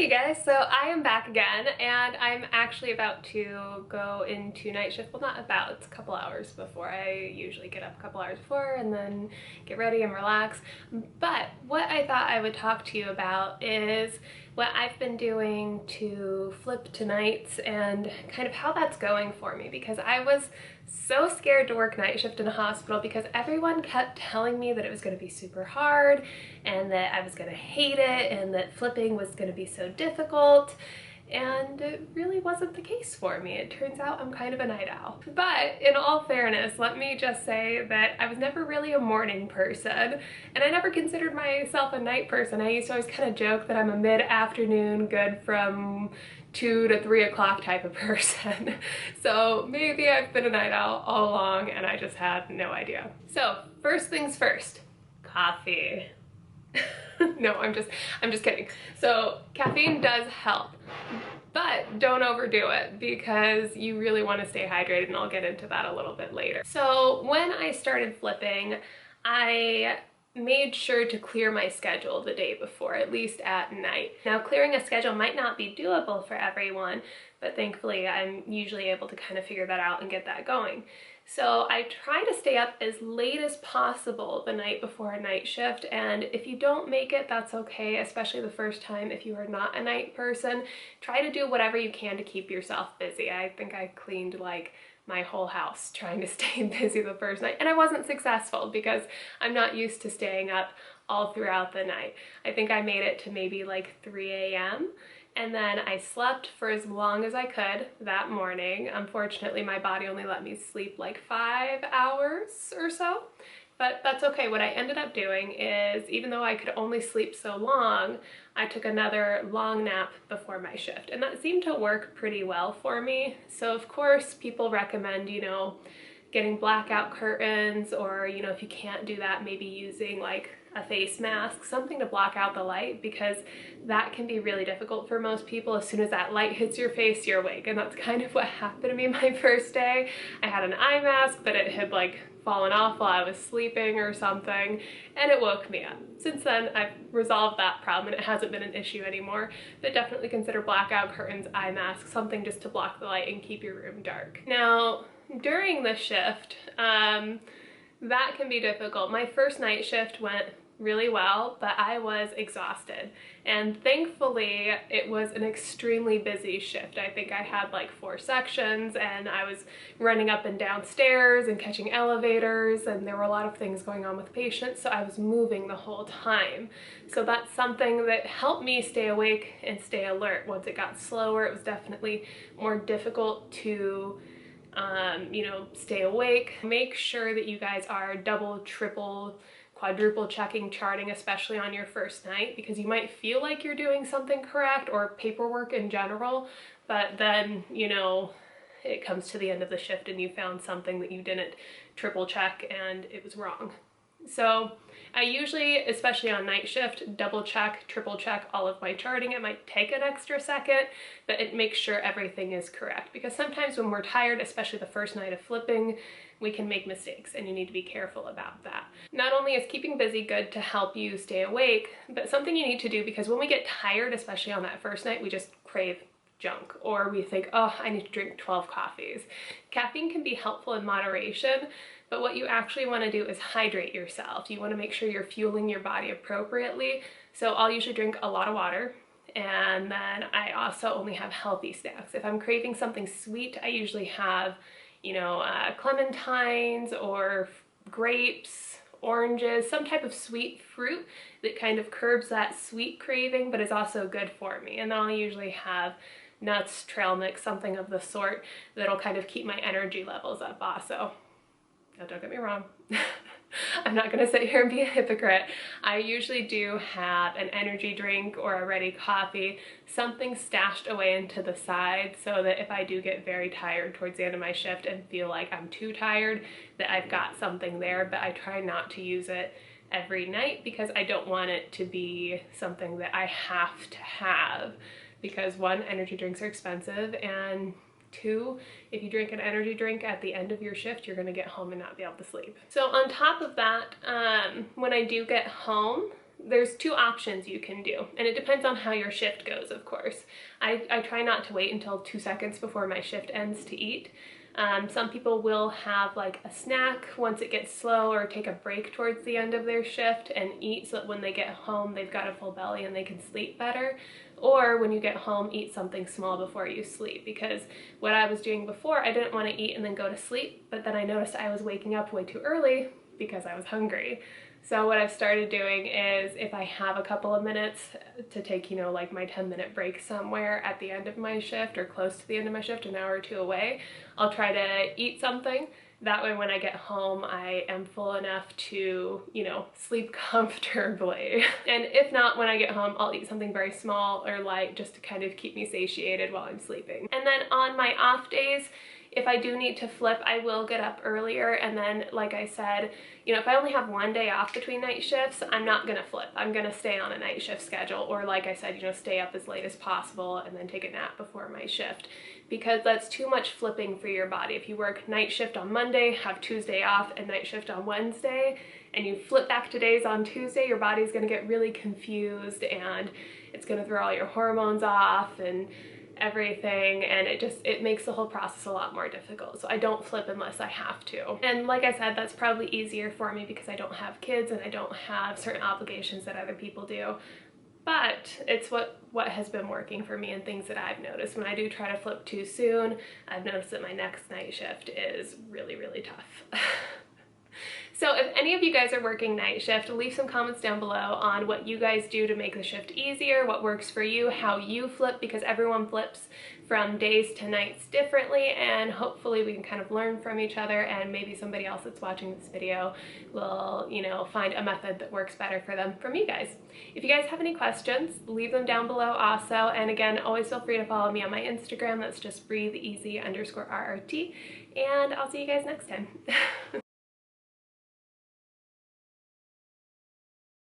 Hey guys, so I am back again and I'm actually about to go into night shift. Well, not about, it's a couple hours before. I usually get up a couple hours before and then get ready and relax. But what I thought I would talk to you about is what I've been doing to flip to nights and kind of how that's going for me, because I was so scared to work night shift in a hospital because everyone kept telling me that it was going to be super hard and that I was going to hate it and that flipping was going to be so difficult, and it really wasn't the case for me. It turns out I'm kind of a night owl. But in all fairness, let me just say that I was never really a morning person, and I never considered myself a night person. I used to always kind of joke that I'm a mid-afternoon, good from 2 to 3 o'clock type of person. So maybe I've been a night owl all along and I just had no idea. So first things first, coffee. No, I'm just kidding. So caffeine does help, but don't overdo it because you really want to stay hydrated, and I'll get into that a little bit later. So when I started flipping, I made sure to clear my schedule the day before, at least at night. Now, clearing a schedule might not be doable for everyone, but thankfully I'm usually able to kind of figure that out and get that going. So I try to stay up as late as possible the night before a night shift, and if you don't make it, that's okay, especially the first time. If you are not a night person, try to do whatever you can to keep yourself busy. I think I cleaned like my whole house trying to stay busy the first night, and I wasn't successful because I'm not used to staying up all throughout the night. I think I made it to maybe like 3 a.m. and then I slept for as long as I could that morning. Unfortunately, my body only let me sleep like 5 hours or so, but that's okay. What I ended up doing is, even though I could only sleep so long, I took another long nap before my shift, and that seemed to work pretty well for me. So of course, people recommend, getting blackout curtains, or, if you can't do that, maybe using like a face mask, something to block out the light, because that can be really difficult for most people. As soon as that light hits your face, you're awake, and that's kind of what happened to me my first day. I had an eye mask, but it had like fallen off while I was sleeping or something, and it woke me up. Since then, I've resolved that problem and it hasn't been an issue anymore, but definitely consider blackout curtains, eye masks, something just to block the light and keep your room dark. Now, during the shift, that can be difficult. My first night shift went really well, but I was exhausted, and thankfully it was an extremely busy shift. I think I had like 4 sections, and I was running up and down stairs and catching elevators, and there were a lot of things going on with patients, so I was moving the whole time. So that's something that helped me stay awake and stay alert. Once it got slower, it was definitely more difficult to stay awake. Make sure that you guys are double, triple, quadruple checking charting, especially on your first night, because you might feel like you're doing something correct, or paperwork in general, but then, it comes to the end of the shift and you found something that you didn't triple check and it was wrong. So I usually, especially on night shift, double check, triple check all of my charting. It might take an extra second, but it makes sure everything is correct, because sometimes when we're tired, especially the first night of flipping, we can make mistakes, and you need to be careful about that. Not only is keeping busy good to help you stay awake, but something you need to do, because when we get tired, especially on that first night, we just crave junk, or we think, oh, I need to drink 12 coffees. Caffeine can be helpful in moderation, but what you actually want to do is hydrate yourself. You want to make sure you're fueling your body appropriately. So I'll usually drink a lot of water, and then I also only have healthy snacks. If I'm craving something sweet, I usually have clementines or grapes, oranges, some type of sweet fruit that kind of curbs that sweet craving, but is also good for me. And then I'll usually have nuts, trail mix, something of the sort that'll kind of keep my energy levels up also. Now, don't get me wrong. I'm not gonna sit here and be a hypocrite. I usually do have an energy drink or a ready coffee, something stashed away into the side, so that if I do get very tired towards the end of my shift and feel like I'm too tired, that I've got something there. But I try not to use it every night, because I don't want it to be something that I have to have, because 1, energy drinks are expensive, and 2, if you drink an energy drink at the end of your shift, you're gonna get home and not be able to sleep. So on top of that, when I do get home, there's two options you can do, and it depends on how your shift goes, of course. I try not to wait until 2 seconds before my shift ends to eat. Some people will have like a snack once it gets slow, or take a break towards the end of their shift and eat so that when they get home they've got a full belly and they can sleep better. Or when you get home, eat something small before you sleep, because what I was doing before, I didn't want to eat and then go to sleep, but then I noticed I was waking up way too early because I was hungry. So what I've started doing is, if I have a couple of minutes to take, you know, like my 10-minute break somewhere at the end of my shift or close to the end of my shift, an hour or two away, I'll try to eat something. That way when I get home, I am full enough to, you know, sleep comfortably. And if not, when I get home, I'll eat something very small or light just to kind of keep me satiated while I'm sleeping. And then on my off days, if I do need to flip, I will get up earlier, and then, like I said, you know, if I only have one day off between night shifts, I'm not gonna flip. I'm gonna stay on a night shift schedule, or like I said, you know, stay up as late as possible and then take a nap before my shift, because that's too much flipping for your body. If you work night shift on Monday, have Tuesday off, and night shift on Wednesday, and you flip back to days on Tuesday, your body's gonna get really confused and it's gonna throw all your hormones off and everything, and it makes the whole process a lot more difficult. So I don't flip unless I have to. And like I said, that's probably easier for me because I don't have kids and I don't have certain obligations that other people do. But it's what has been working for me, and things that I've noticed. When I do try to flip too soon, I've noticed that my next night shift is really, really tough. So if any of you guys are working night shift, leave some comments down below on what you guys do to make the shift easier, what works for you, how you flip, because everyone flips from days to nights differently, and hopefully we can kind of learn from each other, and maybe somebody else that's watching this video will, you know, find a method that works better for them from you guys. If you guys have any questions, leave them down below also, and again, always feel free to follow me on my Instagram. That's just breatheeasy_RRT, and I'll see you guys next time.